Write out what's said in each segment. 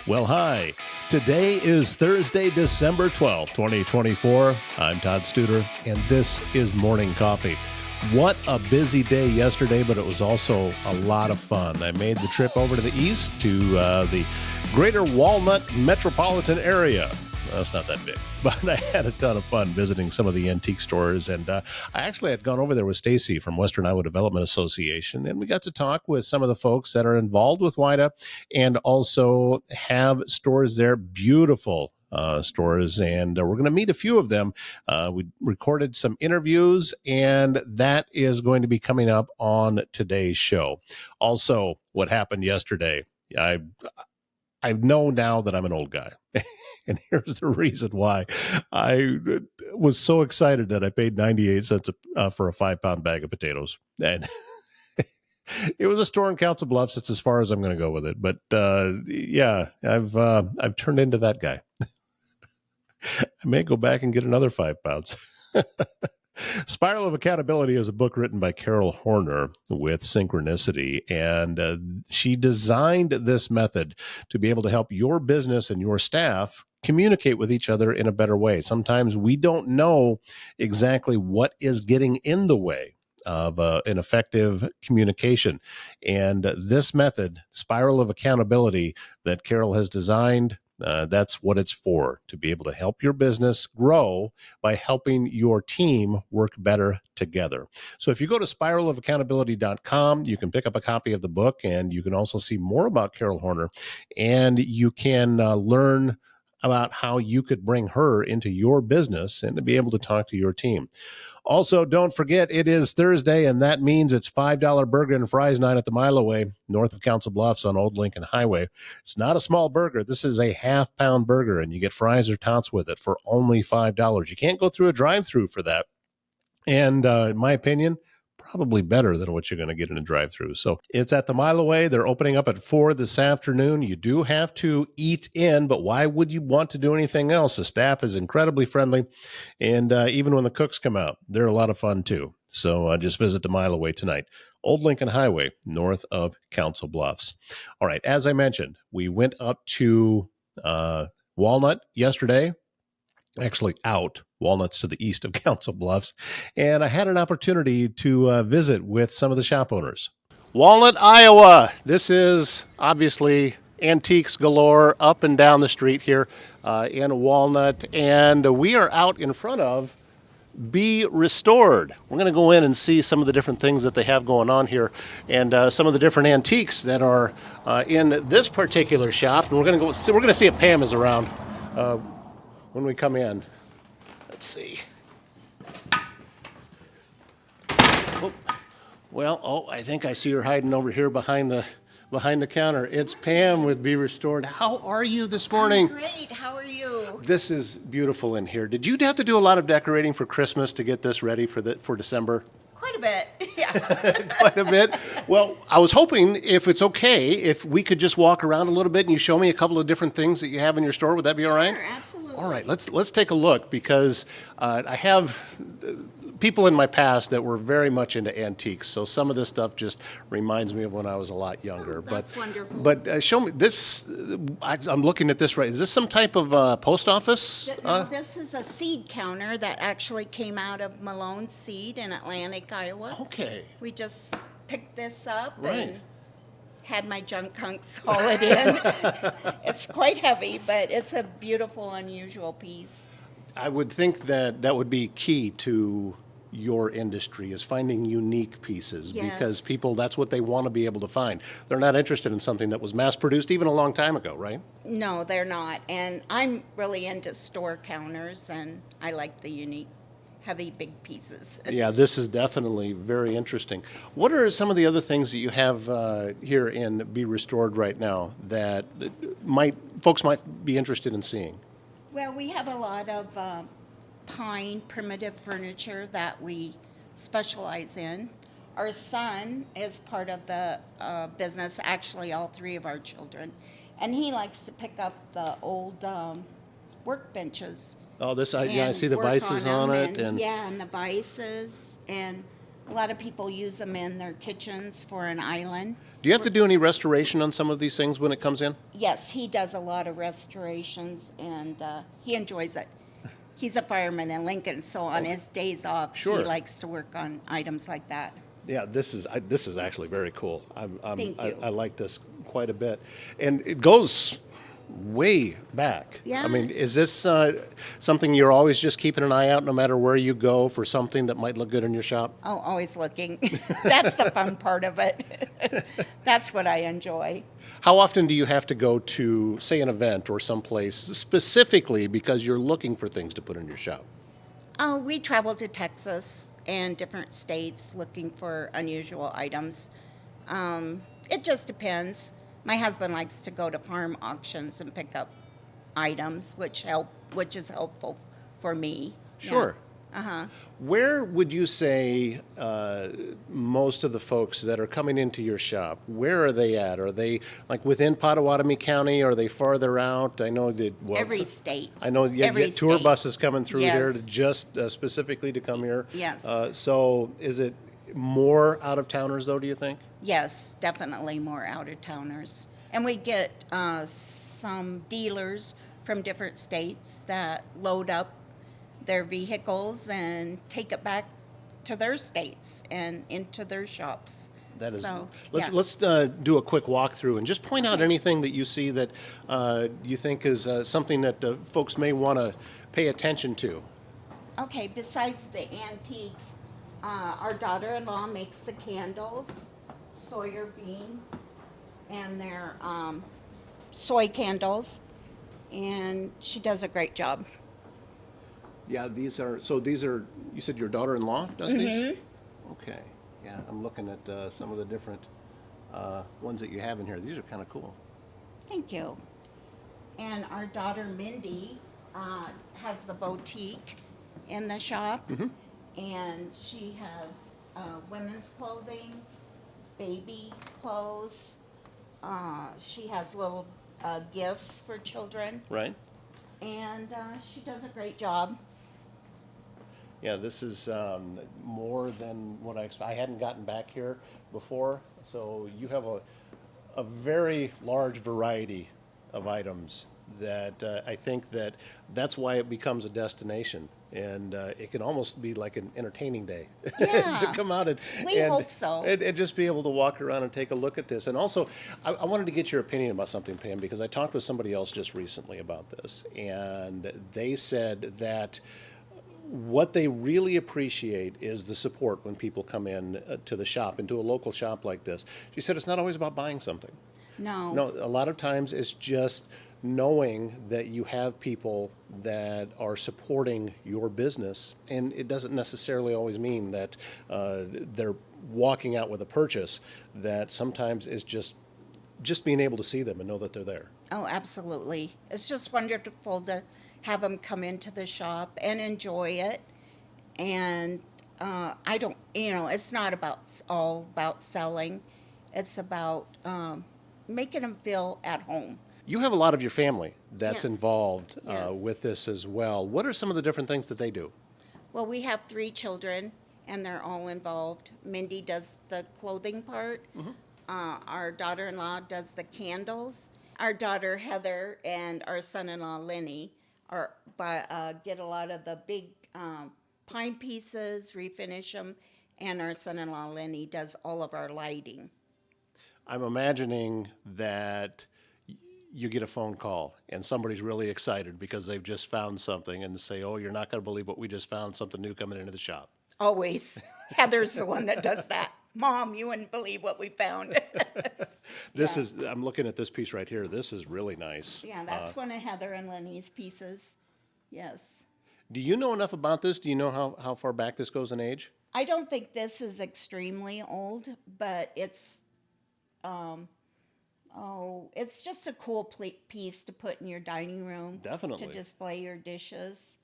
Well, hi. Today is Thursday, December 12th, 2024. I'm Todd Studer, and this is Morning Coffee. What a busy day yesterday, but it was also a lot of fun. I made the trip over to the east to the greater Walnut metropolitan area. Well, it's not that big, but I had a ton of fun visiting some of the antique stores. And I actually had gone over there with Stacie from Western Iowa Development Association, and we got to talk with some of the folks that are involved with WIDA and also have stores there, beautiful stores, and we're going to meet a few of them. We recorded some interviews, and that is going to be coming up on today's show. Also, what happened yesterday, I know now that I'm an old guy. And here's the reason why. I was so excited that I paid 98 cents for a 5-pound bag of potatoes. And it was a store in Council Bluffs. It's as far as I'm going to go with it. But yeah, I've turned into that guy. I may go back and get another 5 pounds. Spiral of Accountability is a book written by Carol Horner with Synchronicity, and she designed this method to be able to help your business and your staff communicate with each other in a better way. Sometimes we don't know exactly what is getting in the way of an effective communication. And this method, Spiral of Accountability, that Carol has designed, that's what it's for, to be able to help your business grow by helping your team work better together. So if you go to spiralofaccountability.com, you can pick up a copy of the book, and you can also see more about Carol Horner, and you can learn about how you could bring her into your business and to be able to talk to your team. Also, don't forget, it is Thursday, and that means it's $5 burger and fries night at the Mile Away, north of Council Bluffs on Old Lincoln Highway. It's not a small burger. This is a half-pound burger, and you get fries or tots with it for only $5. You can't go through a drive-through for that. And in my opinion, probably better than what you're going to get in a drive-through. So it's at the Mile Away. They're opening up at 4 this afternoon. You do have to eat in, but why would you want to do anything else? The staff is incredibly friendly, and even when the cooks come out, they're a lot of fun too. So just visit the Mile Away tonight. Old Lincoln Highway, north of Council Bluffs. All right, as I mentioned, we went up to Walnut yesterday. Actually out. Walnut's to the east of Council Bluffs. And I had an opportunity to visit with some of the shop owners. Walnut, Iowa. This is obviously antiques galore up and down the street here in Walnut. And we are out in front of Be Restored. We're going to go in and see some of the different things that they have going on here, and some of the different antiques that are in this particular shop. And we're going to see if Pam is around when we come in. Let's see. I think I see her hiding over here behind the counter. It's Pam with Be Restored. How are you this morning? I'm great. How are you? This is beautiful in here. Did you have to do a lot of decorating for Christmas to get this ready for December? Quite a bit, yeah. Quite a bit. Well, I was hoping, if it's okay, if we could just walk around a little bit and you show me a couple of different things that you have in your store. Would that be all right? Sure, absolutely. All right, let's take a look, because I have people in my past that were very much into antiques, so some of this stuff just reminds me of when I was a lot younger. That's wonderful. But show me this. I'm looking at this right. Is this some type of post office? No, this is a seed counter that actually came out of Malone's Seed in Atlantic, Iowa. Okay. We just picked this up Right. and had my junk hunks haul it in. It's quite heavy, but it's a beautiful, unusual piece. I would think that would be key to your industry, is finding unique pieces. Yes. Because people, that's what they want to be able to find. They're not interested in something that was mass produced even a long time ago, right? No, they're not. And I'm really into store counters, and I like the unique, heavy, big pieces. Yeah, this is definitely very interesting. What are some of the other things that you have here in Be Restored right now that folks might be interested in seeing? Well, we have a lot of pine primitive furniture that we specialize in. Our son is part of the business, actually all three of our children, and he likes to pick up the old workbenches. Oh, I see the vices on it. And the vices, and A lot of people use them in their kitchens for an island. Do you have to do any restoration on some of these things when it comes in? Yes, he does a lot of restorations, and he enjoys it. He's a fireman in Lincoln, so on his days off, Sure. he likes to work on items like that. Yeah, this is actually very cool. Thank you. I like this quite a bit, and it goes way back. Yeah. I mean, is this something you're always just keeping an eye out, no matter where you go, for something that might look good in your shop? Oh, always looking. That's the fun part of it. That's what I enjoy. How often do you have to go to, say, an event or someplace specifically because you're looking for things to put in your shop? We travel to Texas and different states looking for unusual items. It just depends. My husband likes to go to farm auctions and pick up items, which is helpful for me. Sure. Where would you say most of the folks that are coming into your shop, where are they at? Are they like within Pottawatomie County? Are they farther out? I know that Every state. I know you Every get tour state. buses coming through here Yes. to just specifically to come here. Yes. So is it more out of towners though? Do you think? Yes, definitely more out-of-towners. And we get some dealers from different states that load up their vehicles and take it back to their states and into their shops. That is. So, Let's do a quick walkthrough and just point out anything that you see that you think is something that folks may want to pay attention to. Okay, besides the antiques, our daughter-in-law makes the candles, Sawyer bean, and their soy candles, and she does a great job. Yeah, these are, you said your daughter-in-law does these? Okay, yeah, I'm looking at some of the different ones that you have in here. These are kind of cool. Thank you. And our daughter Mindy has the boutique in the shop, and she has women's clothing, baby clothes. She has little gifts for children, Right? and she does a great job. Yeah, this is more than what I expect. I hadn't gotten back here before, so you have a very large variety of items that I think that's why it becomes a destination, and it can almost be like an entertaining day Yeah. to come out We hope so. and just be able to walk around and take a look at this. And also, I wanted to get your opinion about something, Pam, because I talked with somebody else just recently about this, and they said that what they really appreciate is the support when people come in to the shop, into a local shop like this. She said it's not always about buying something. No. No, a lot of times it's just knowing that you have people that are supporting your business, and it doesn't necessarily always mean that they're walking out with a purchase. That sometimes is just being able to see them and know that they're there. Oh, absolutely. It's just wonderful to have them come into the shop and enjoy it. And I don't, it's not all about selling. It's about making them feel at home. You have a lot of your family that's Yes. involved Yes. with this as well. What are some of the different things that they do? Well, we have 3 children, and they're all involved. Mindy does the clothing part. Our daughter-in-law does the candles. Our daughter Heather and our son-in-law Lenny get a lot of the big pine pieces, refinish them, and our son-in-law Lenny does all of our lighting. I'm imagining that you get a phone call and somebody's really excited because they've just found something and say, "Oh, you're not going to believe what we just found, something new coming into the shop." Always. Heather's the one that does that. Mom, you wouldn't believe what we found. I'm looking at this piece right here. This is really nice. Yeah, that's one of Heather and Lenny's pieces. Yes. Do you know enough about this? Do you know how far back this goes in age? I don't think this is extremely old, but it's it's just a cool piece to put in your dining room. Definitely. To display your dishes.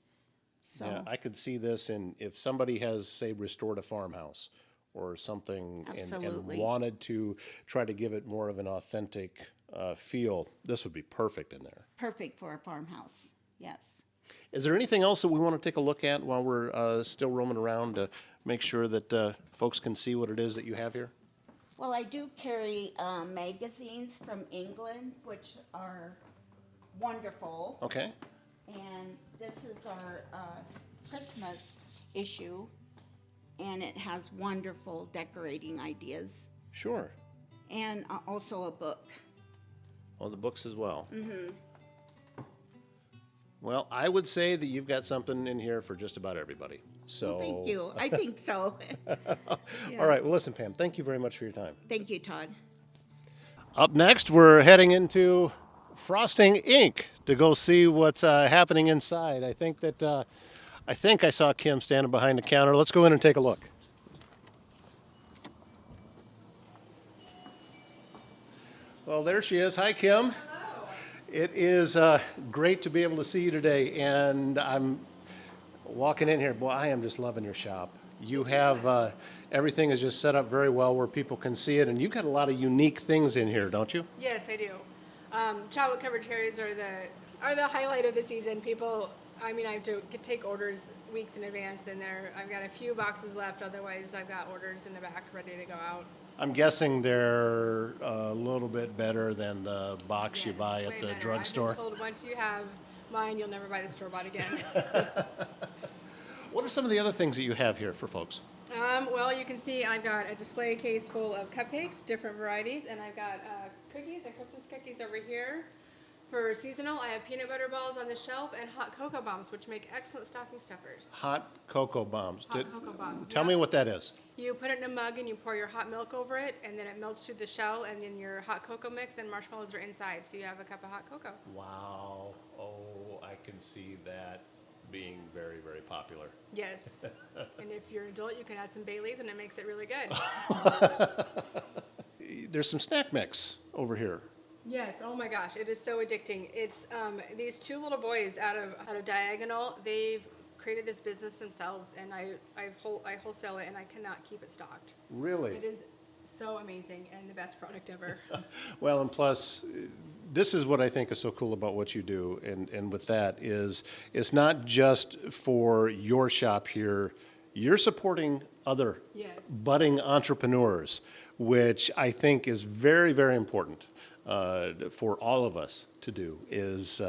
So Yeah, I could see this if somebody has, say, restored a farmhouse or something and Absolutely. wanted to try to give it more of an authentic feel, this would be perfect in there. perfect for a farmhouse. Yes. Is there anything else that we want to take a look at while we're still roaming around? make sure that folks can see what it is that you have here? Well, I do carry magazines from England, which are wonderful. Okay. And this is our Christmas issue, and it has wonderful decorating ideas, Sure. and also a book. Oh, the books as well. Mm-hmm. Well, I would say that you've got something in here for just about everybody. So. Well, thank you. I think so. Yeah. All right. Well, listen, Pam, thank you very much for your time. Thank you, Todd. Up next, we're heading into Frosting Inc. to go see what's happening inside. I think I saw Kim standing behind the counter. Let's go in and take a look. Well, there she is. Hi, Kim. Hello. It is great to be able to see you today, and I'm walking in here. Boy, I am just loving your shop. You have everything is just set up very well where people can see it, and you've got a lot of unique things in here, don't you? Yes, I do. Chocolate covered cherries are the highlight of the season. People, I mean, I have to take orders weeks in advance, and I've got a few boxes left. Otherwise, I've got orders in the back ready to go out. I'm guessing they're a little bit better than the box you Yes, buy at way the better. drugstore. I've been told once you have mine, you'll never buy the store-bought again. What are some of the other things that you have here for folks? Well, you can see I've got a display case full of cupcakes, different varieties, and I've got cookies and Christmas cookies over here. For seasonal, I have peanut butter balls on the shelf and hot cocoa bombs, which make excellent stocking stuffers. Hot cocoa bombs. Hot cocoa bombs. Tell yeah. me what that is. You put it in a mug and you pour your hot milk over it, and then it melts through the shell, and then your hot cocoa mix and marshmallows are inside, so you have a cup of hot cocoa. Wow. Oh, I can see that being very, very popular. Yes. And if you're an adult, you can add some Baileys, and it makes it really good. There's some snack mix over here. Yes. Oh my gosh, it is so addicting. It's these two little boys out of Diagonal. They've created this business themselves, and I wholesale it, and I cannot keep it stocked. Really? It is so amazing and the best product ever. Well, and plus, this is what I think is so cool about what you do, and with that is it's not just for your shop here. You're supporting other Yes. budding entrepreneurs, which I think is very, very important for all of us to do, is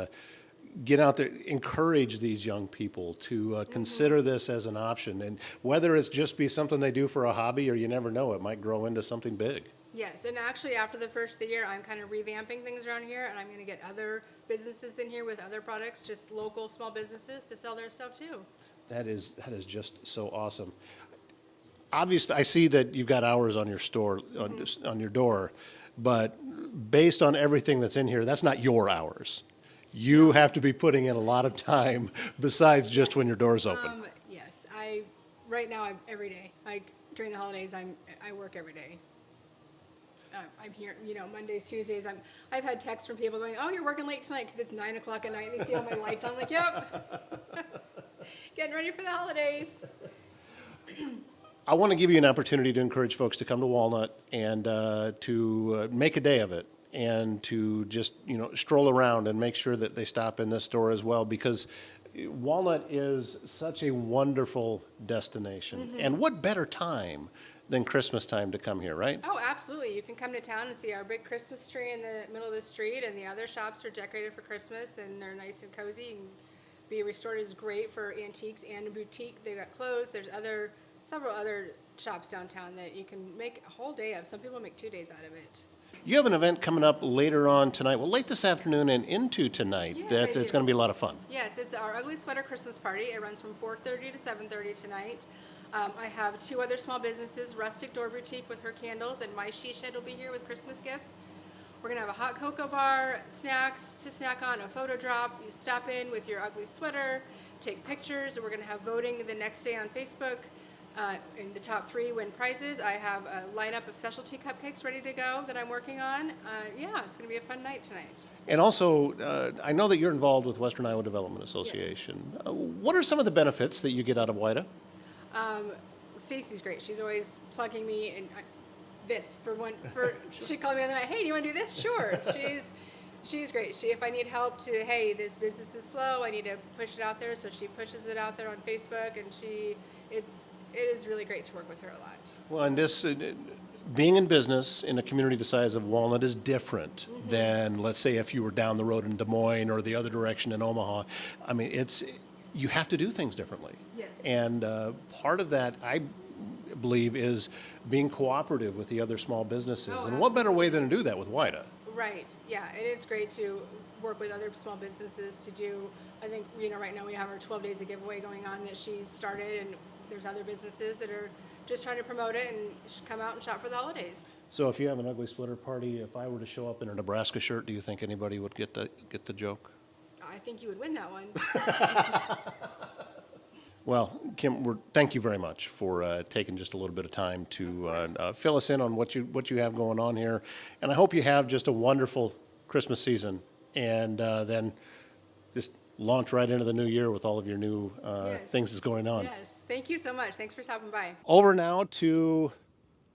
get out there, encourage these young people to consider this as an option. And whether it's just be something they do for a hobby or you never know, it might grow into something big. Yes, and actually after the first of the year, I'm kind of revamping things around here, and I'm going to get other businesses in here with other products, just local small businesses to sell their stuff too. That is just so awesome. Obviously, I see that you've got hours on your store, on your door, but based on everything that's in here, that's not your hours. You have to be putting in a lot of time besides just when your door's open. Yes, right now I'm every day. Like during the holidays, I work every day. I'm here, Mondays, Tuesdays. I've had texts from people going, "Oh, you're working late tonight because it's 9 o'clock at night." And they see all my lights on. I'm like, "Yep, getting ready for the holidays." I want to give you an opportunity to encourage folks to come to Walnut and to make a day of it, and to just stroll around and make sure that they stop in this store as well, because Walnut is such a wonderful destination. And what better time than Christmas time to come here, right? Oh, absolutely. You can come to town and see our big Christmas tree in the middle of the street, and the other shops are decorated for Christmas, and they're nice and cozy. And Be Restored is great for antiques and a boutique. They've got clothes. There's several other shops downtown that you can make a whole day of. Some people make 2 days out of it. You have an event coming up later on tonight, well, late this afternoon and into tonight. Yes, It's I going do. to be a lot of fun. Yes, it's our Ugly Sweater Christmas Party. It runs from 4:30 to 7:30 tonight. I have two other small businesses, Rustic Door Boutique with her candles, and My She Shed will be here with Christmas gifts. We're going to have a hot cocoa bar, snacks to snack on, a photo drop. You stop in with your ugly sweater, take pictures. We're going to have voting the next day on Facebook. In the top 3 win prizes. I have a lineup of specialty cupcakes ready to go that I'm working on. It's going to be a fun night tonight. And also, I know that you're involved with Western Iowa Development Association. What are some of the benefits that you get out of WIDA? Stacie's great. She's always plugging me and she called me the other night. Hey, do you want to do this? Sure. She's great. If I need help hey, this business is slow, I need to push it out there. So she pushes it out there on Facebook, and it is really great to work with her a lot. Well, and this, being in business in a community the size of Walnut is different than, let's say, if you were down the road in Des Moines or the other direction in Omaha. I mean, you have to do things differently. Yes. And part of that, I believe, is being cooperative with the other small businesses. Oh, and what better way than to do that with WIDA? Right. Yeah, and it's great to work with other small businesses to do. I think right now we have our 12 days of giveaway going on that she's started, and there's other businesses that are just trying to promote it and come out and shop for the holidays. So if you have an ugly sweater party, if I were to show up in a Nebraska shirt, do you think anybody would get the joke? I think you would win that one. Well, Kim, thank you very much for taking just a little bit of time to fill us in on what you have going on here, and I hope you have just a wonderful Christmas season, and then just launch right into the new year with all of your new things that's going on. Yes, thank you so much. Thanks for stopping by. Over now to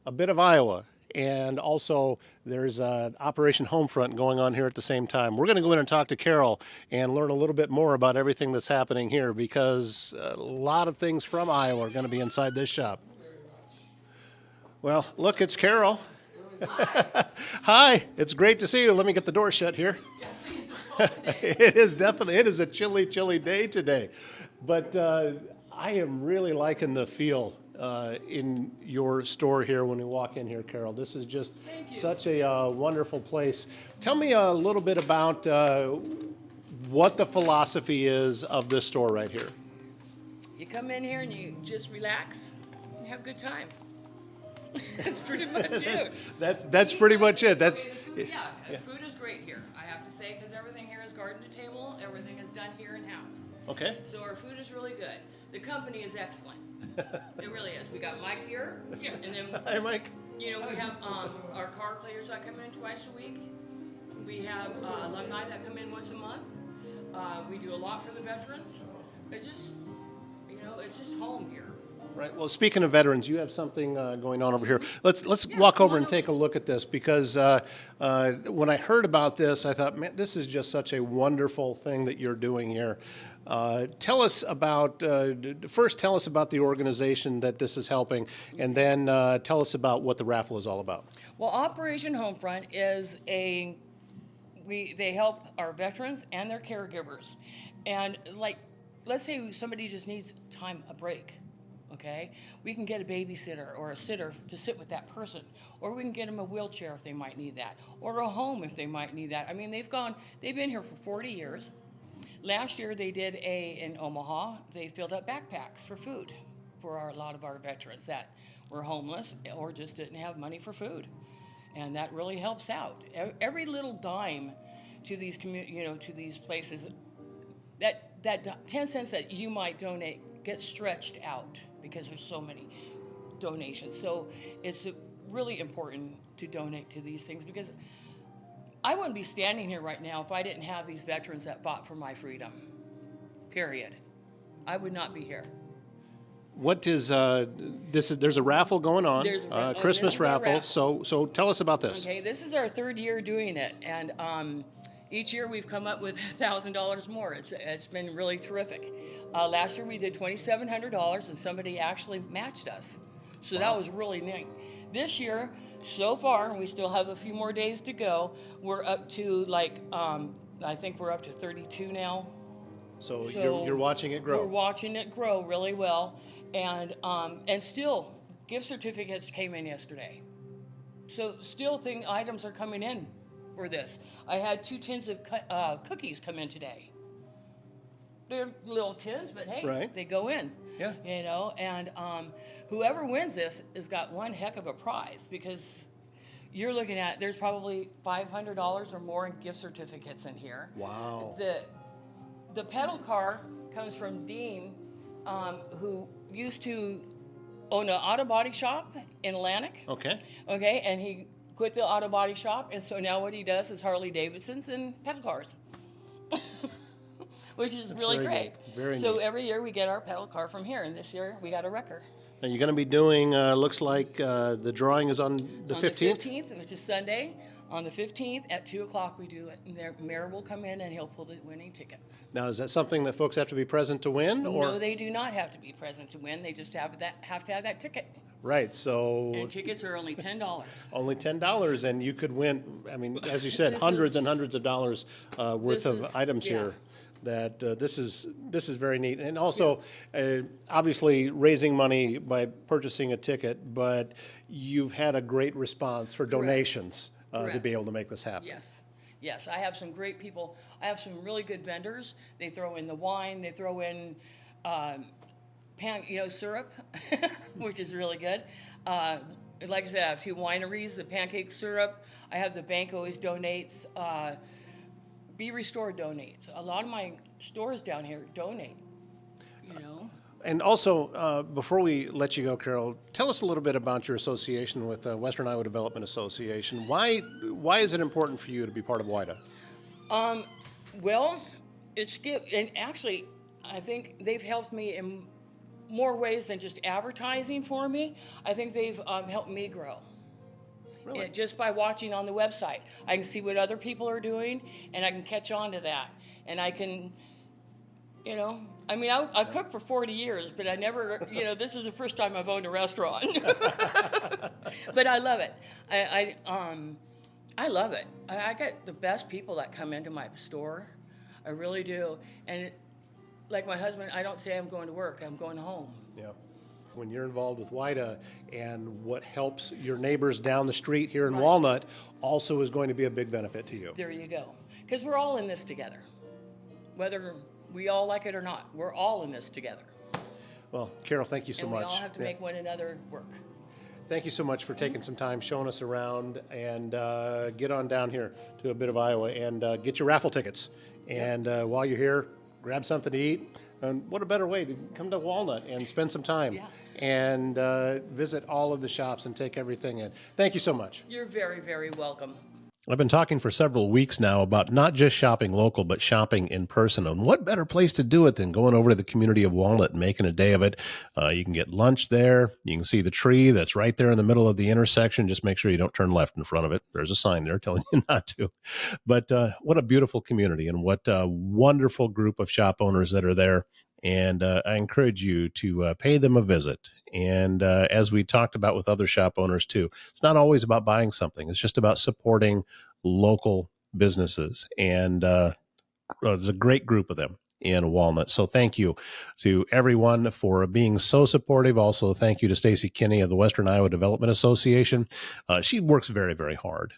a bit of Iowa. And also, there's Operation Homefront going on here at the same time. We're going to go in and talk to Carol and learn a little bit more about everything that's happening here, because a lot of things from Iowa are going to be inside this shop. Well, look, it's Carol. Hi. Hi. It's great to see you. Let me get the door shut here. It is a chilly, chilly day today. But I am really liking the feel in your store here when we walk in here, Carol. This is just such a wonderful place. Tell me a little bit about what the philosophy is of this store right here. You come in here and you just relax and have a good time. That's pretty much it. That's pretty much it. Food is great here, I have to say, because everything here is garden to table. Everything is done here in-house. Okay. So our food is really good. The company is excellent. It really is. We got Mike here. Yeah. And then, Hi, Mike. we have our car players that come in twice a week. We have alumni that come in once a month. We do a lot for the veterans. It's just home here. Right. Well, speaking of veterans, you have something going on over here. Let's walk over and take a look at this, because when I heard about this, I thought, man, this is just such a wonderful thing that you're doing here. Tell us about the organization that this is helping, and then tell us about what the raffle is all about. Well, Operation Homefront is they help our veterans and their caregivers. And let's say somebody just needs a break. Okay, we can get a babysitter or a sitter to sit with that person, or we can get them a wheelchair if they might need that, or a home if they might need that. I mean, they've been here for 40 years. Last year they did in Omaha, they filled up backpacks for food for a lot of our veterans that were homeless or just didn't have money for food. And that really helps out. Every little dime to these to these places, that 10 cents that you might donate gets stretched out, because there's so many donations. So it's really important to donate to these things, because I wouldn't be standing here right now if I didn't have these veterans that fought for my freedom, period. I would not be here. What is there's a raffle going on, There's a Christmas raffle. raffle. So tell us about this. Okay, this is our third year doing it, and each year we've come up with $1,000 more. It's been really terrific. Last year we did $2,700, and somebody actually matched us. So that was really neat. This year, so far, and we still have a few more days to go, we're up to I think we're up to 32 now. So you're watching it grow. We're watching it grow really well, and still gift certificates came in yesterday. So still items are coming in for this. I had 2 tins of cookies come in today. They're little tins, but hey, right. They go in. Yeah. And whoever wins this has got one heck of a prize, because you're looking at, there's probably $500 or more in gift certificates in here. Wow. The pedal car comes from Dean, who used to own an auto body shop in Atlantic. Okay. Okay, and he quit the auto body shop, and so now what he does is Harley Davidsons and pedal cars. Which is really great. Very so neat. every year we get our pedal car from here, and this year we got a wrecker. Now you're going to be doing, looks like the drawing is on the 15th? On the 15th, which is Sunday. On the 15th at 2 o'clock, we do it. And the mayor will come in and he'll pull the winning ticket. Now, is that something that folks have to be present to win? Or? No, they do not have to be present to win. They just have to have that ticket. Right, so And tickets are only $10. only $10, and you could win, I mean, as you said, hundreds and hundreds of dollars worth of items here. That this is very neat, and also obviously raising money by purchasing a ticket, but you've had a great response for donations to be able to make this happen. Yes, I have some great people. I have some really good vendors. They throw in the wine. They throw in syrup, which is really good. Like I said, I have 2 wineries. The pancake syrup. I have the bank always donates. Be Restored donates. A lot of my stores down here donate, And also, before we let you go, Carol, tell us a little bit about your association with the Western Iowa Development Association. Why is it important for you to be part of WIDA? Well, it's good. And actually, I think they've helped me in more ways than just advertising for me. I think they've helped me grow. Really? Just by watching on the website. I can see what other people are doing, and I can catch on to that. And I can, I cooked for 40 years, but I never, this is the first time I've owned a restaurant. But I love it. I love it. I get the best people that come into my store. I really do. And like my husband, I don't say I'm going to work. I'm going home. Yeah. When you're involved with WIDA, and what helps your neighbors down the street here in Walnut also is going to be a big benefit to you. There you go. Because we're all in this together. Whether we all like it or not, we're all in this together. Well, Carol, thank you so much. We all have to make one another work. Thank you so much for taking some time, showing us around, and get on down here to a bit of Iowa and get your raffle tickets. And while you're here, grab something to eat. And what a better way to come to Walnut and spend some time and visit all of the shops and take everything in. Thank you so much. You're very, very welcome. I've been talking for several weeks now about not just shopping local, but shopping in person. And what better place to do it than going over to the community of Walnut and making a day of it? You can get lunch there. You can see the tree that's right there in the middle of the intersection. Just make sure you don't turn left in front of it. There's a sign there telling you not to. But what a beautiful community, and what a wonderful group of shop owners that are there. And I encourage you to pay them a visit. And as we talked about with other shop owners too, it's not always about buying something. It's just about supporting local businesses. And there's a great group of them in Walnut. So thank you to everyone for being so supportive. Also, thank you to Stacie Kinney of the Western Iowa Development Association. She works very, very hard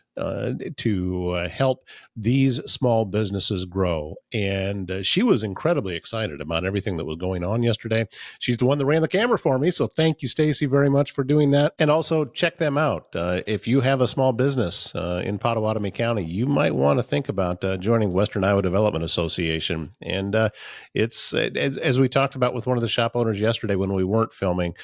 to help these small businesses grow. And she was incredibly excited about everything that was going on yesterday. She's the one that ran the camera for me. So thank you, Stacie, very much for doing that. And also check them out. If you have a small business in Pottawatomie County, you might want to think about joining Western Iowa Development Association. And it's, as we talked about with one of the shop owners yesterday when we weren't filming,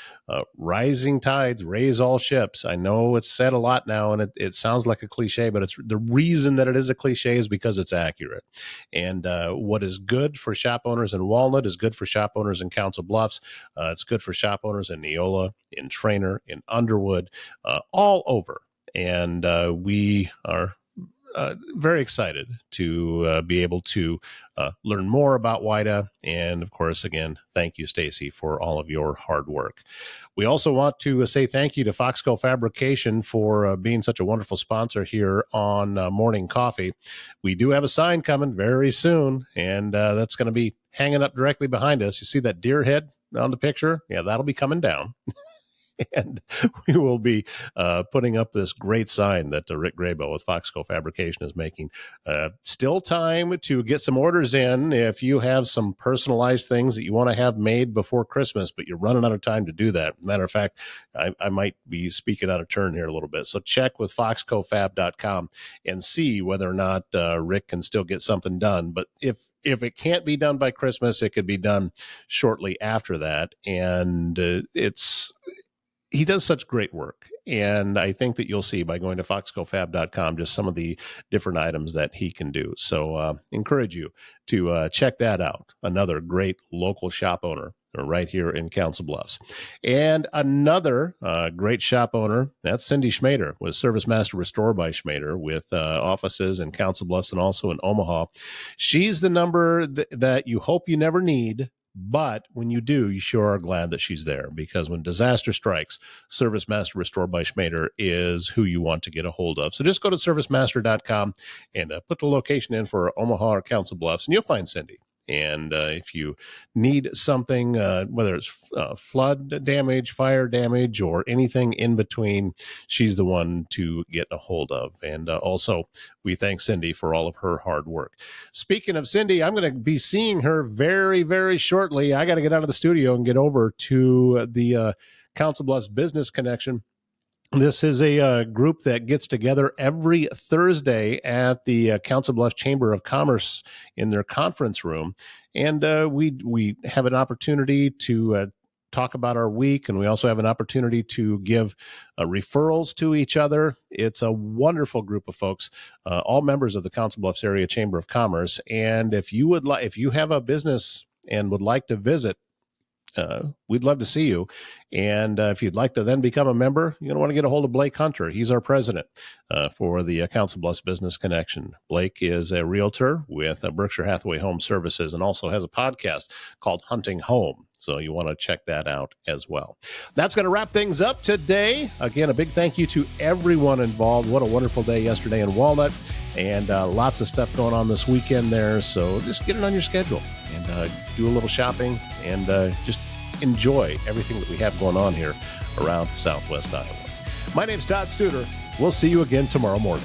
rising tides raise all ships. I know it's said a lot now, and it sounds like a cliche, but it's the reason that it is a cliche is because it's accurate. And what is good for shop owners in Walnut is good for shop owners in Council Bluffs. It's good for shop owners in Neola, in Trainer, in Underwood, all over. And we are very excited to be able to learn more about WIDA. And of course, again, thank you, Stacie, for all of your hard work. We also want to say thank you to Foxco Fabrication for being such a wonderful sponsor here on Morning Coffee. We do have a sign coming very soon, and that's going to be hanging up directly behind us. You see that deer head on the picture? Yeah, that'll be coming down. And we will be putting up this great sign that Rick Graybill with Foxco Fabrication is making. Still time to get some orders in if you have some personalized things that you want to have made before Christmas, but you're running out of time to do that. Matter of fact, I might be speaking out of turn here a little bit. So check with foxcofab.com and see whether or not Rick can still get something done. But if it can't be done by Christmas, it could be done shortly after that. And he does such great work. And I think that you'll see by going to foxcofab.com just some of the different items that he can do. So encourage you to check that out. Another great local shop owner right here in Council Bluffs. And another great shop owner, that's Cindy Schmader, with Service Master Restore by Schmader, with offices in Council Bluffs and also in Omaha. She's the number that you hope you never need, but when you do, you sure are glad that she's there, because when disaster strikes, Service Master Restore by Schmader is who you want to get a hold of. So just go to servicemaster.com and put the location in for Omaha or Council Bluffs, and you'll find Cindy. And if you need something, whether it's flood damage, fire damage, or anything in between, she's the one to get a hold of. And also, we thank Cindy for all of her hard work. Speaking of Cindy, I'm going to be seeing her very, very shortly. I got to get out of the studio and get over to the Council Bluffs Business Connection. This is a group that gets together every Thursday at the Council Bluffs Chamber of Commerce in their conference room. And we have an opportunity to talk about our week, and we also have an opportunity to give referrals to each other. It's a wonderful group of folks, all members of the Council Bluffs Area Chamber of Commerce. And if you have a business and would like to visit, we'd love to see you. And if you'd like to then become a member, you're going to want to get a hold of Blake Hunter. He's our president for the Council Bluffs Business Connection. Blake is a realtor with Berkshire Hathaway Home Services and also has a podcast called Hunting Home. So you want to check that out as well. That's going to wrap things up today. Again, a big thank you to everyone involved. What a wonderful day yesterday in Walnut, and lots of stuff going on this weekend there. So just get it on your schedule and do a little shopping and just enjoy everything that we have going on here around Southwest Iowa. My name's Todd Studer. We'll see you again tomorrow morning.